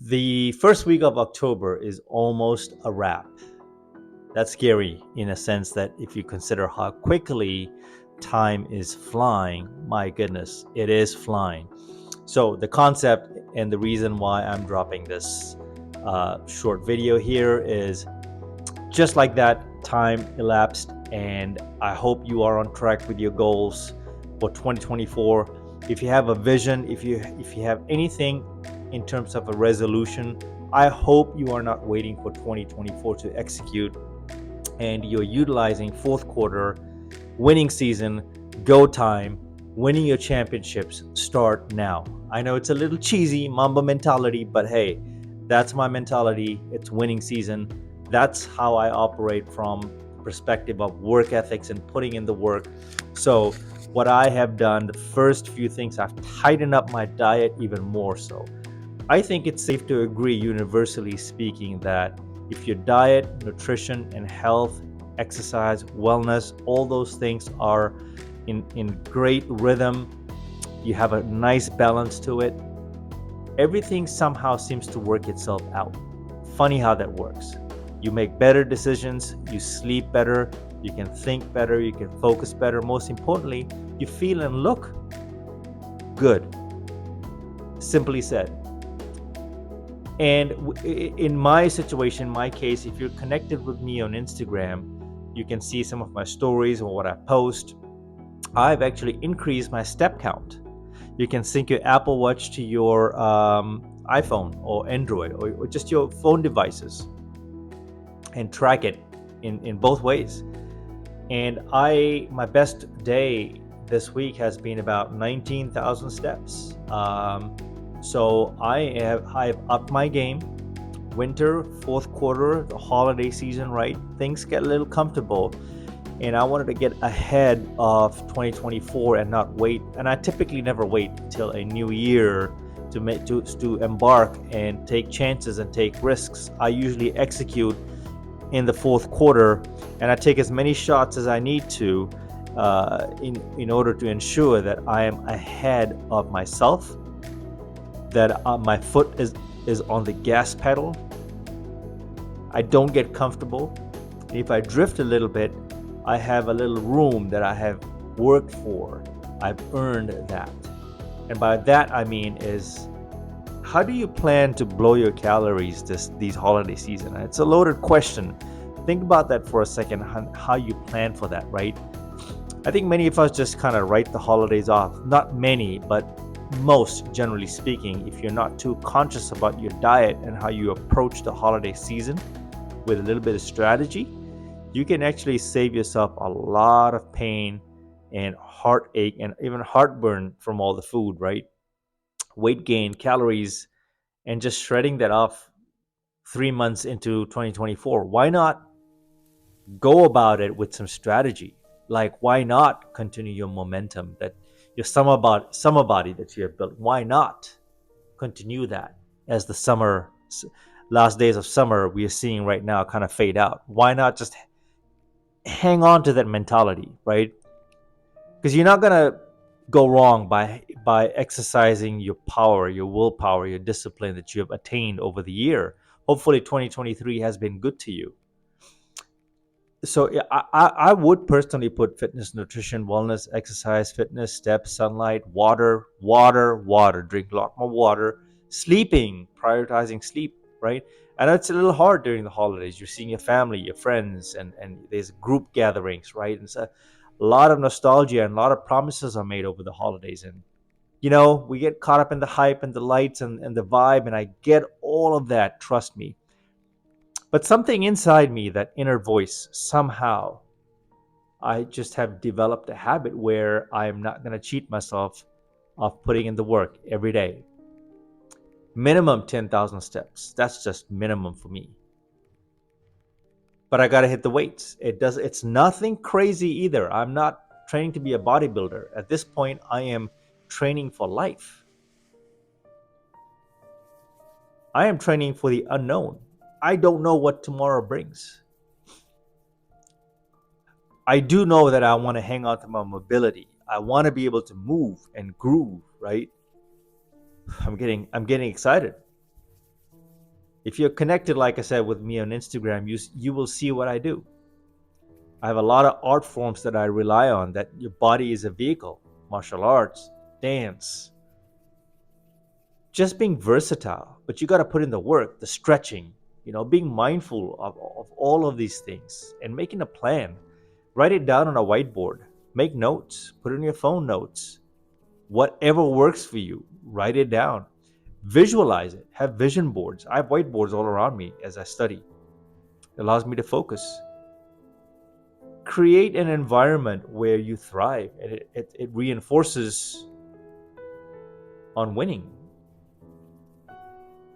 The first week of October is almost a wrap. That's scary in a sense that if you consider how quickly time is flying, my goodness, it is flying. So, the concept and the reason why I'm dropping this short video here is just like that, time elapsed, and I hope you are on track with your goals for 2024. If you have a vision, if you have anything in terms of a resolution, I hope you are not waiting for 2024 to execute and you're utilizing fourth quarter, winning season, go time, winning your championships start now. I know it's a little cheesy, Mamba mentality, but hey, that's my mentality. It's winning season. That's how I operate from perspective of work ethics and putting in the work. So what I have done, the first few things, I've tightened up my diet even more so. I think it's safe to agree, universally speaking, that if your diet, nutrition, and health, exercise, wellness, all those things are in great rhythm, you have a nice balance to it, everything somehow seems to work itself out. Funny how that works. You make better decisions, you sleep better, you can think better, you can focus better. Most importantly, you feel and look good. Simply said. And in my situation, my case, if you're connected with me on Instagram, you can see some of my stories or what I post. I've actually increased my step count. You can sync your Apple Watch to your iPhone or Android or just your phone devices and track it in both ways. And my best day this week has been about 19,000 steps. So I've upped my game. Winter, fourth quarter, the holiday season, right? Things get a little comfortable, and I wanted to get ahead of 2024 and not wait. And I typically never wait till a new year to embark and take chances and take risks. I usually execute in the fourth quarter, and I take as many shots as I need to in order to ensure that I am ahead of myself, that my foot is on the gas pedal. I don't get comfortable. If I drift a little bit, I have a little room that I have worked for. I've earned that. And by that I mean is, how do you plan to blow your calories these holiday season? It's a loaded question. Think about that for a second, how you plan for that, right? I think many of us just kind of write the holidays off. Not many, but most, generally speaking. If you're not too conscious about your diet and how you approach the holiday season with a little bit of strategy, you can actually save yourself a lot of pain and heartache and even heartburn from all the food, right? Weight gain, calories, and just shredding that off 3 months into 2024. Why not go about it with some strategy? Like, why not continue your momentum, that your summer body that you have built? Why not continue that as the last days of summer we are seeing right now kind of fade out? Why not just hang on to that mentality, right? Because you're not gonna go wrong by exercising your power, your willpower, your discipline that you have attained over the year. Hopefully 2023 has been good to you. So yeah, I would personally put fitness, nutrition, wellness, exercise, fitness, steps, sunlight, water, drink a lot more water, sleeping, prioritizing sleep, right? And it's a little hard during the holidays. You're seeing your family, your friends, and there's group gatherings, right? And so a lot of nostalgia and a lot of promises are made over the holidays. And, we get caught up in the hype and the lights and the vibe, and I get all of that, trust me. But something inside me, that inner voice, somehow, I just have developed a habit where I'm not going to cheat myself of putting in the work every day. Minimum 10,000 steps. That's just minimum for me. But I got to hit the weights. It's nothing crazy either. I'm not training to be a bodybuilder. At this point, I am training for life. I am training for the unknown. I don't know what tomorrow brings. I do know that I want to hang on to my mobility. I want to be able to move and groove, right? I'm getting excited. If you're connected, like I said, with me on Instagram, you will see what I do. I have a lot of art forms that I rely on, that your body is a vehicle. Martial arts, dance, just being versatile. But you got to put in the work, the stretching, being mindful of all of these things and making a plan. Write it down on a whiteboard. Make notes. Put it in your phone notes. Whatever works for you, write it down. Visualize it. Have vision boards. I have whiteboards all around me as I study. It allows me to focus. Create an environment where you thrive, and it reinforces on winning.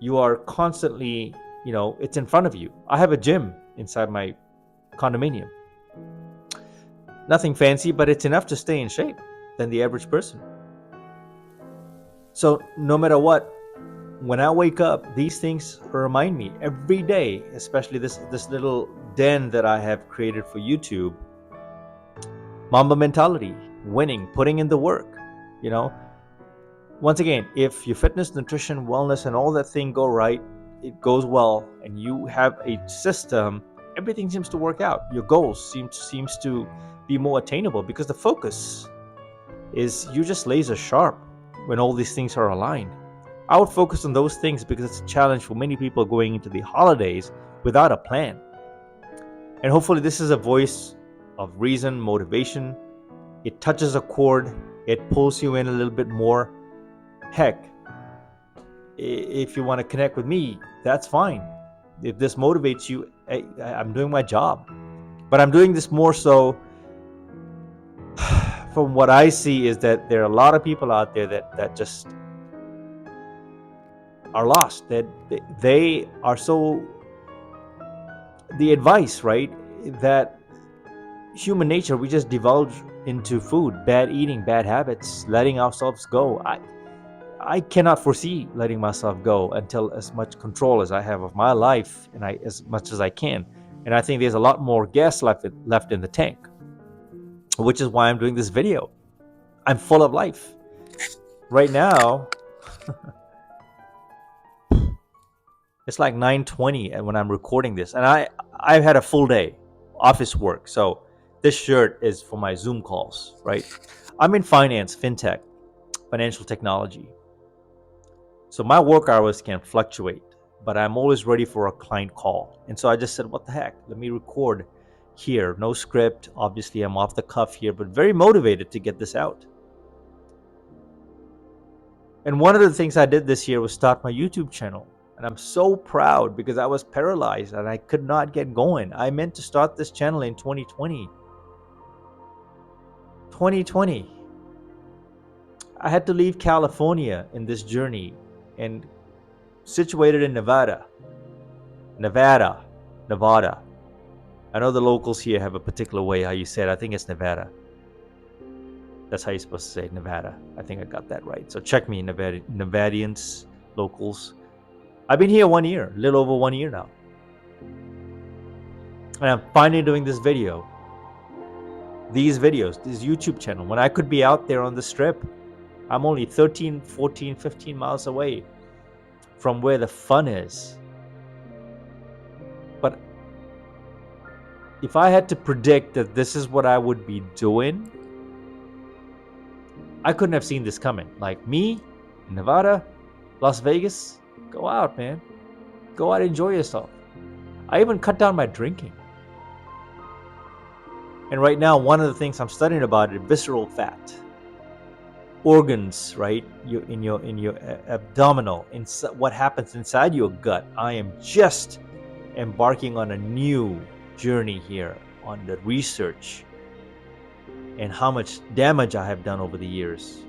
You are constantly, it's in front of you. I have a gym inside my condominium. Nothing fancy, but it's enough to stay in shape than the average person. So no matter what, when I wake up, these things remind me every day, especially this little den that I have created for YouTube. Mamba mentality, winning, putting in the work. Once again, if your fitness, nutrition, wellness, and all that thing go right, it goes well, and you have a system, everything seems to work out. Your goals seems to be more attainable, because the focus is, you just laser sharp when all these things are aligned. I would focus on those things because it's a challenge for many people going into the holidays without a plan. And hopefully this is a voice of reason, motivation. It touches a chord. It pulls you in a little bit more. Heck, if you want to connect with me, that's fine. If this motivates you, I'm doing my job. But I'm doing this more so, from what I see, is that there are a lot of people out there that just are lost. That they are so, the advice, right, that human nature, we just divulge into food, bad eating, bad habits, letting ourselves go. I cannot foresee letting myself go until as much control as I have of my life, and as much as I can. And I think there's a lot more gas left in the tank, which is why I'm doing this video. I'm full of life. Right now, it's like 9:20 when I'm recording this, and I've had a full day office work. So this shirt is for my Zoom calls, right? I'm in finance, fintech, financial technology. So my work hours can fluctuate, but I'm always ready for a client call. And so I just said, what the heck? Let me record here. No script. Obviously, I'm off the cuff here, but very motivated to get this out. And one of the things I did this year was start my YouTube channel. And I'm so proud, because I was paralyzed and I could not get going. I meant to start this channel in 2020. 2020. I had to leave California in this journey, and situated in Nevada. I know the locals here have a particular way how you say it. I think it's Nevada. That's how you're supposed to say it, Nevada. I think I got that right. So check me, Nevadians, locals. I've been here 1 year, a little over 1 year now. And I'm finally doing this video. These videos, this YouTube channel, when I could be out there on the strip. I'm only 13, 14, 15 miles away from where the fun is. But if I had to predict that this is what I would be doing, I couldn't have seen this coming. Like me, in Nevada, Las Vegas, go out, man. Go out, enjoy yourself. I even cut down my drinking. And right now, one of the things I'm studying about is visceral fat. Organs, right? In your abdominal, what happens inside your gut. I am just embarking on a new journey here on the research and how much damage I have done over the years,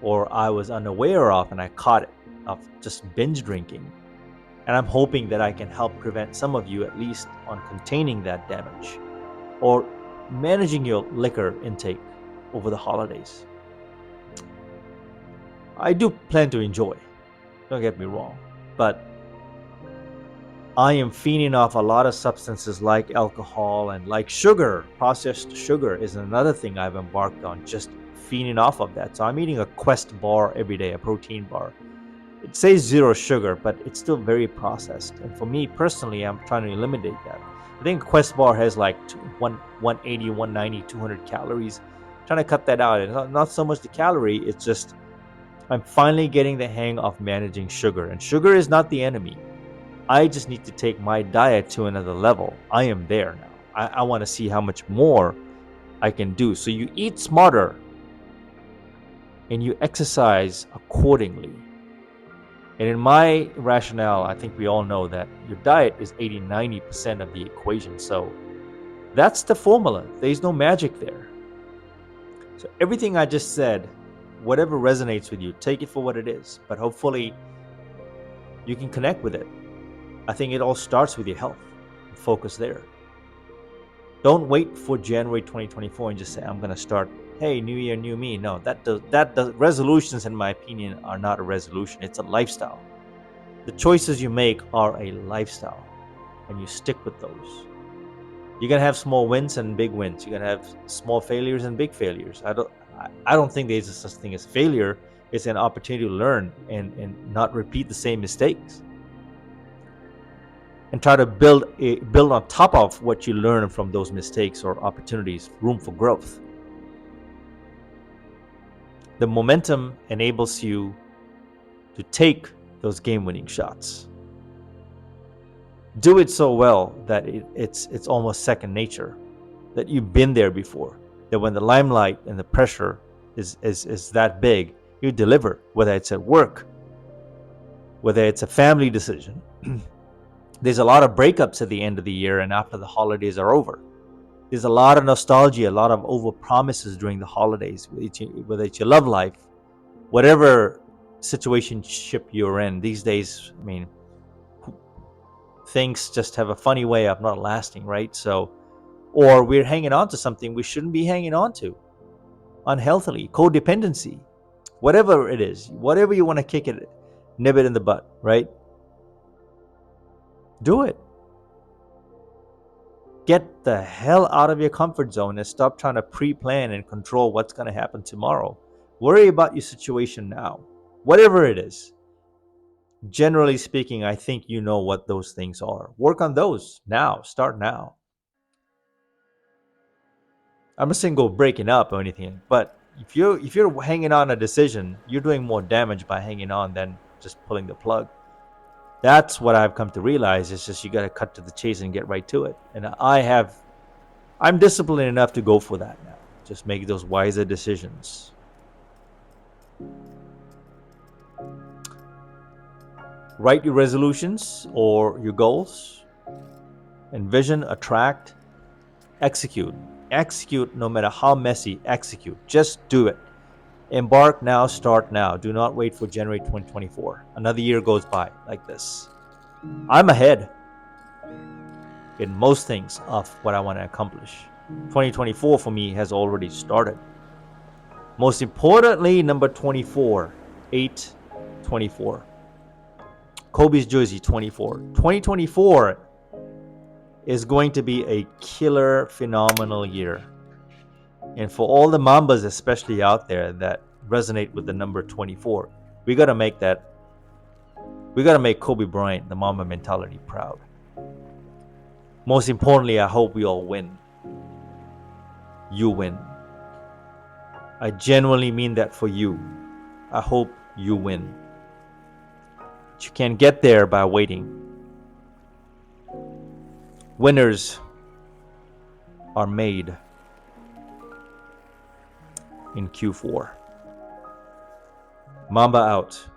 or I was unaware of, and I caught it, of just binge drinking. And I'm hoping that I can help prevent some of you, at least, on containing that damage or managing your liquor intake over the holidays. I do plan to enjoy, don't get me wrong, but I am fiending off a lot of substances like alcohol and like sugar. Processed sugar is another thing I've embarked on, just fiending off of that. So I'm eating a Quest bar every day, a protein bar. It says zero sugar, but it's still very processed. And for me personally, I'm trying to eliminate that. I think Quest bar has like 180, 190, 200 calories. I'm trying to cut that out. And not so much the calorie, it's just I'm finally getting the hang of managing sugar. And sugar is not the enemy. I just need to take my diet to another level. I am there now. I want to see how much more I can do. So you eat smarter and you exercise accordingly. And in my rationale, I think we all know that your diet is 80, 90% of the equation. So that's the formula. There's no magic there. So everything I just said, whatever resonates with you, take it for what it is. But hopefully you can connect with it. I think it all starts with your health. Focus there. Don't wait for January 2024 and just say, I'm going to start, hey, new year, new me. No, that does resolutions, in my opinion, are not a resolution. It's a lifestyle. The choices you make are a lifestyle, and you stick with those. You're going to have small wins and big wins. You're going to have small failures and big failures. I don't think there's such thing as failure. It's an opportunity to learn and not repeat the same mistakes. And try to build on top of what you learn from those mistakes or opportunities, room for growth. The momentum enables you to take those game-winning shots. Do it so well that it's almost second nature, that you've been there before, that when the limelight and the pressure is that big, you deliver, whether it's at work, whether it's a family decision. There's a lot of breakups at the end of the year and after the holidays are over. There's a lot of nostalgia, a lot of over promises during the holidays, whether it's your love life, whatever situationship you're in. These days, I mean, things just have a funny way of not lasting, right? So, or we're hanging on to something we shouldn't be hanging on to unhealthily, codependency, whatever it is, whatever you want to kick it, nib it in the butt, right? Do it. Get the hell out of your comfort zone and stop trying to pre-plan and control what's going to happen tomorrow. Worry about your situation now, whatever it is. Generally speaking, I think you know what those things are. Work on those now. Start now. I'm not saying go breaking up or anything, but if you're hanging on a decision, you're doing more damage by hanging on than just pulling the plug. That's what I've come to realize. It's just you got to cut to the chase and get right to it. And I'm disciplined enough to go for that now. Just make those wiser decisions. Write your resolutions or your goals. Envision, attract, execute. Execute no matter how messy, execute. Just do it. Embark now, start now. Do not wait for January 2024. Another year goes by like this. I'm ahead in most things of what I want to accomplish. 2024 for me has already started. Most importantly, number 24, 8/24. Kobe's jersey 24. 2024 is going to be a killer, phenomenal year. And for all the Mambas, especially out there that resonate with the number 24, we got to make Kobe Bryant, the Mamba mentality, proud. Most importantly, I hope we all win. You win. I genuinely mean that for you. I hope you win. But you can't get there by waiting. Winners are made in Q4. Mamba out.